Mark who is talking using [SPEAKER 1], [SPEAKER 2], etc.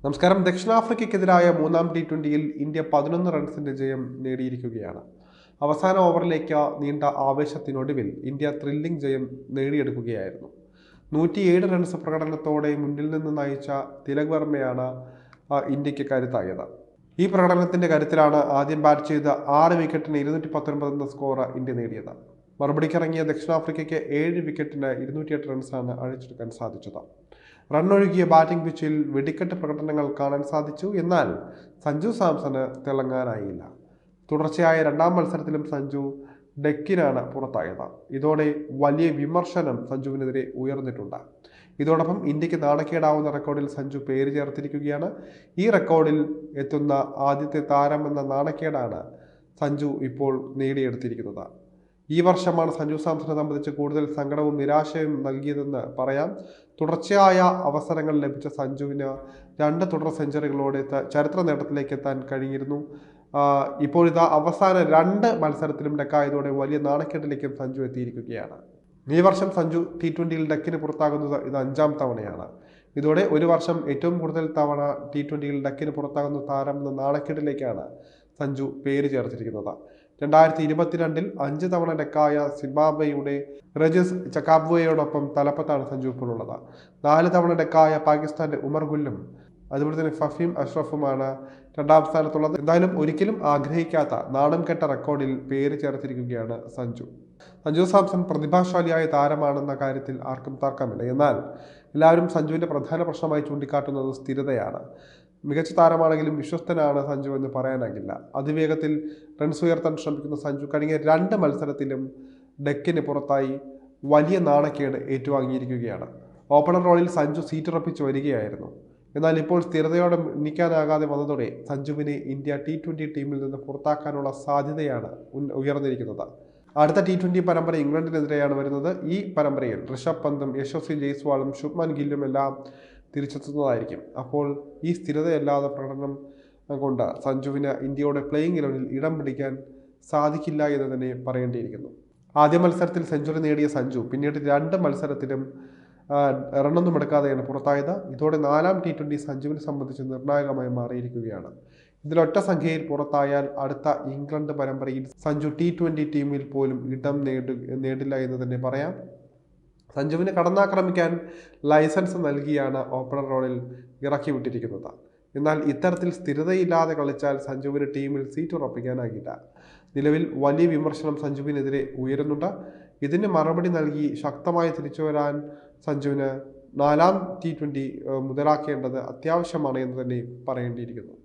[SPEAKER 1] നമസ്കാരം. ദക്ഷിണാഫ്രിക്കയ്ക്കെതിരായ മൂന്നാം T20-യിൽ ഇന്ത്യ 11 റൺസിന്റെ ജയം നേടിയിരിക്കുകയാണ്. അവസാന ഓവറിലേക്ക് നീണ്ട ആവേശത്തിനൊടുവിൽ ഇന്ത്യ ത്രില്ലിംഗ് ജയം നേടിയെടുക്കുകയായിരുന്നു. 107 റൺസ് പ്രകടനത്തോടെ മുന്നിൽ നിന്ന് നയിച്ച തിലക് വർമ്മയാണ് ഇന്ത്യക്ക് കരുത്തായത്. ഈ പ്രകടനത്തിന്റെ കരുത്തിലാണ് ആദ്യം ബാറ്റ് ചെയ്ത 6 വിക്കറ്റിന് 219 എന്ന സ്കോർ ഇന്ത്യ നേടിയത്. മറുപടിക്കിറങ്ങിയ ദക്ഷിണാഫ്രിക്കയ്ക്ക് 7 വിക്കറ്റിന് 208 റൺസാണ് അഴിച്ചെടുക്കാൻ സാധിച്ചത്. റണ്ണൊഴുകിയ ബാറ്റിംഗ് പിച്ചിൽ വെടിക്കെട്ട് പ്രകടനങ്ങൾ കാണാൻ സാധിച്ചു. എന്നാൽ സഞ്ജു സാംസണ് തിളങ്ങാനായില്ല. തുടർച്ചയായ രണ്ടാം മത്സരത്തിലും സഞ്ജു ഡെക്കിനാണ് പുറത്തായത്. ഇതോടെ വലിയ വിമർശനം സഞ്ജുവിനെതിരെ ഉയർന്നിട്ടുണ്ട്. ഇതോടൊപ്പം ഇന്ത്യക്ക് നാണക്കേടാവുന്ന റെക്കോർഡിൽ സഞ്ജു പേര് ചേർത്തിരിക്കുകയാണ്. ഈ റെക്കോർഡിൽ എത്തുന്ന ആദ്യത്തെ താരമെന്ന നാണക്കേടാണ് സഞ്ജു ഇപ്പോൾ നേടിയെടുത്തിരിക്കുന്നത്. ഈ വർഷമാണ് സഞ്ജു സാംസനെ സംബന്ധിച്ച് കൂടുതൽ സങ്കടവും നിരാശയും നൽകിയതെന്ന് പറയാം. തുടർച്ചയായ അവസരങ്ങൾ ലഭിച്ച സഞ്ജുവിന് 2 തുടർ സെഞ്ചുറികളോടെ ചരിത്ര നേട്ടത്തിലേക്ക് എത്താൻ കഴിഞ്ഞിരുന്നു. ഇപ്പോഴിതാ അവസാന 2 മത്സരത്തിലും ഡെക്കായതോടെ വലിയ നാണക്കേട്ടിലേക്കും സഞ്ജു എത്തിയിരിക്കുകയാണ്. ഈ വർഷം സഞ്ജു T20-യിൽ ഡെക്കിന് പുറത്താകുന്നത് ഇത് 5ാം തവണയാണ്. ഇതോടെ ഒരു വർഷം ഏറ്റവും കൂടുതൽ തവണ T20-യിൽ ഡെക്കിന് പുറത്താകുന്ന താരമെന്ന നാണക്കേട്ടിലേക്കാണ് സഞ്ജു പേര് ചേർത്തിരിക്കുന്നത്. 2022-ൽ 5 തവണ ഡെക്കായ സിംബാബ്വെയുടെ റജിസ് ചക്കാബ്വയോടൊപ്പം തലപ്പത്താണ് സഞ്ജു ഇപ്പോൾ ഉള്ളത്. 4 തവണ ഡെക്കായ പാകിസ്ഥാന്റെ ഉമർ ഗുല്ലും അതുപോലെ തന്നെ ഫഫീം അഷ്റഫുമാണ് 2ാം സ്ഥാനത്തുള്ളത്. എന്തായാലും ഒരിക്കലും ആഗ്രഹിക്കാത്ത നാണം കെട്ട റെക്കോർഡിൽ പേര് ചേർത്തിരിക്കുകയാണ് സഞ്ജു സാംസൺ പ്രതിഭാശാലിയായ താരമാണെന്ന കാര്യത്തിൽ ആർക്കും തർക്കമില്ല. എന്നാൽ എല്ലാവരും സഞ്ജുവിന്റെ പ്രധാന പ്രശ്നമായി ചൂണ്ടിക്കാട്ടുന്നത് സ്ഥിരതയാണ്. മികച്ച താരമാണെങ്കിലും വിശ്വസ്തനാണ് സഞ്ജു എന്ന് പറയാനാകില്ല. അതിവേഗത്തിൽ റൺസ് ഉയർത്താൻ ശ്രമിക്കുന്ന സഞ്ജു കഴിഞ്ഞ 2 മത്സരത്തിലും ഡെക്കിന് പുറത്തായി വലിയ നാണക്കേട് ഏറ്റുവാങ്ങിയിരിക്കുകയാണ്. ഓപ്പണർ റോളിൽ സഞ്ജു സീറ്റുറപ്പിച്ച് വരികയായിരുന്നു. എന്നാൽ ഇപ്പോൾ സ്ഥിരതയോടെ നീക്കാനാകാതെ വന്നതോടെ സഞ്ജുവിനെ ഇന്ത്യ T20 ടീമിൽ നിന്ന് പുറത്താക്കാനുള്ള സാധ്യതയാണ് ഉയർന്നിരിക്കുന്നത്. അടുത്ത T20 പരമ്പര ഇംഗ്ലണ്ടിനെതിരെയാണ് വരുന്നത്. ഈ പരമ്പരയിൽ ഋഷഭ് പന്തും യശസ്വി ജയ്സ്വാളും ശുഭ്മാൻ ഗില്ലും എല്ലാം തിരിച്ചെത്തുന്നതായിരിക്കും. അപ്പോൾ ഈ സ്ഥിരതയല്ലാതെ പ്രകടനം കൊണ്ട് സഞ്ജുവിന് ഇന്ത്യയുടെ പ്ലേയിങ് 11-ൽ ഇടം പിടിക്കാൻ സാധിക്കില്ല എന്ന് തന്നെ പറയേണ്ടിയിരിക്കുന്നു. ആദ്യ മത്സരത്തിൽ സെഞ്ചുറി നേടിയ സഞ്ജു പിന്നീട് 2 മത്സരത്തിലും റണ്ണൊന്നും എടുക്കാതെയാണ് പുറത്തായത്. ഇതോടെ 4ാം T20 സഞ്ജുവിനെ സംബന്ധിച്ച് നിർണായകമായി മാറിയിരിക്കുകയാണ്. ഇതിലൊറ്റ സംഖ്യയിൽ പുറത്തായാൽ അടുത്ത ഇംഗ്ലണ്ട് പരമ്പരയിൽ സഞ്ജു T20 ടീമിൽ പോലും ഇടം നേടില്ല എന്ന് തന്നെ പറയാം. സഞ്ജുവിനെ കടന്നാക്രമിക്കാൻ ലൈസൻസ് നൽകിയാണ് ഓപ്പണർ റോളിൽ ഇറക്കി വിട്ടിരിക്കുന്നത്. എന്നാൽ ഇത്തരത്തിൽ സ്ഥിരതയില്ലാതെ കളിച്ചാൽ സഞ്ജുവിന് ടീമിൽ സീറ്റ് ഉറപ്പിക്കാനാകില്ല. നിലവിൽ വലിയ വിമർശനം സഞ്ജുവിനെതിരെ ഉയരുന്നുണ്ട്. ഇതിന് മറുപടി നൽകി ശക്തമായി തിരിച്ചുവരാൻ സഞ്ജുവിന് 4ാം T20 മുതലാക്കേണ്ടത് അത്യാവശ്യമാണ് എന്ന് തന്നെ പറയേണ്ടിയിരിക്കുന്നു.